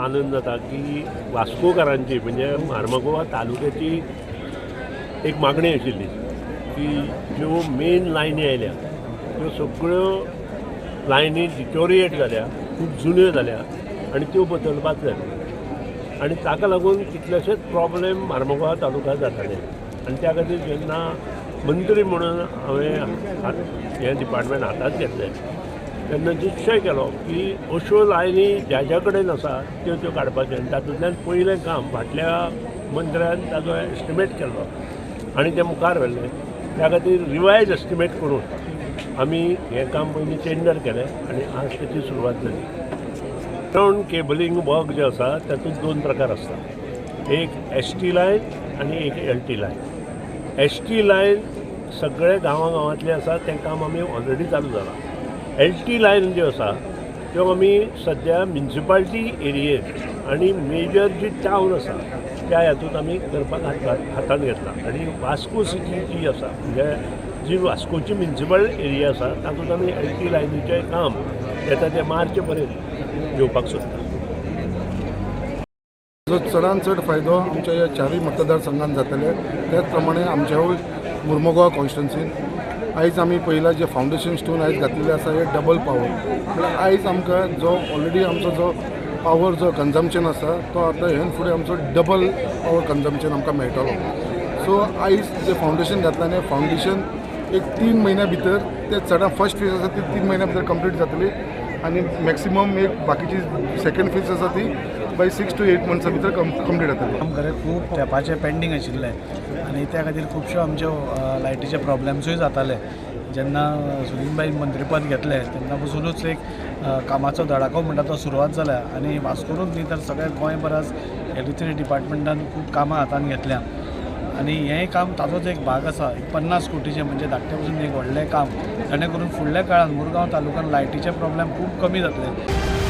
आनंद जाता की वास्कोकारांची म्हणजे मार्मागोवा तालुक्याची एक मागणी आशिल्ली की ज्यो मेन लायनी आयल्या त्यो सगळ्यो लायनी डिटोरिएट जाल्या, खूब जुन्यो जाल्या आनी त्यो बदलपाक जाय आनी ताका लागून कितलेशेच प्रॉब्लेम मार्मागोवा तालुक्यांत जाताले आनी त्या खातीर जेन्ना मंत्री म्हणून हांवें हें डिपार्टमेंट हातांत घेतलें तेन्ना निश्चय केलो की अश्यो लायनी ज्या ज्या कडेन आसा त्यो त्यो काडपाच्यो आनी तातूंतल्यान पयलें काम फाटल्या मंत्र्यान ताजो एस्टिमेट केल्लो आनी तें मुखार व्हेल्लें त्या खातीर रिवायज एस्टिमेट करून आमी हें काम पयलीं टेंडर केलें आनी आज तेची सुरवात जाली. ग्रावंड केबलिंग वर्क जे आसा तातूंत दोन प्रकार आसता, एक ST लायन आनी एक LT लायन. ST लायन सगळे गांवांतले आसा तें काम आमी ऑलरेडी चालू जालां. LT लायन ज्यो आसा त्यो आमी सद्या म्युनिसिपालिटी एरियेंत आनी मेजर जी टावन आसा त्या हातूंत आमी करपाक हातांत घेतला आनी वास्को सिटी जी आसा म्हणजे जी वास्कोची म्युनिसिपल एरिया आसा तातूंत आमी LT लायनीचें काम येता ते मार्च पर्यंत घेवपाक सोदता. जो चडांत चड फायदो आमच्या ह्या चारूय मतदारसंघांत जातले त्याच प्रमाणे आमच्या मुर्मुगांव कॉन्स्टिट्युन्सीन आयज आमी पळयला जे फावंडेशन स्टोन आयज घातलेले आसा हे डबल पावर म्हळ्यार आयज आमकां जो ऑलरेडी आमचो जो पावर जो कन्जम्पशन आसा तो आतां हेन फुडें आमचो डबल पावर कन्जम्पशन आमकां मेळटलो. सो आयज जे फावंडेशन घातला न्ही फावंडेशन एक 3 म्हयन्या भितर ते चडांत फर्स्ट फेज आसा ती 3 म्हयन्या भितर कंप्लीट जातली आनी मॅक्सिमम एक बाकीची सेकंड फेज आसा ती बाय 6 to 8 मंथ्सा भितर कंप्लीट जातली. आमकडे खूब तेंपाचे पेंडींग आशिल्ले आनी त्या खातीर खुबश्यो आमच्यो लायटीचे प्रॉब्लेम्सूय जाताले. जेन्ना सुनीलबाई मंत्रीपद घेतलें तेन्ना पसूनच एक कामाचो धडाको म्हणटा तो सुरवात जाला आनी वास्कोरूच न्ही तर सगळ्या गोंय परस इलेक्ट्रिसिटी डिपार्टमेंटान खूब कामां हातांत घेतल्या आनी हें काम ताजोच एक भाग आसा. 50 कोटीचें म्हणजे धाकटे पसून एक व्हडलें काम जेणे करून फुडल्या काळांत मुरगांव तालुक्यात लायटीचे प्रॉब्लेम खूब कमी जातले.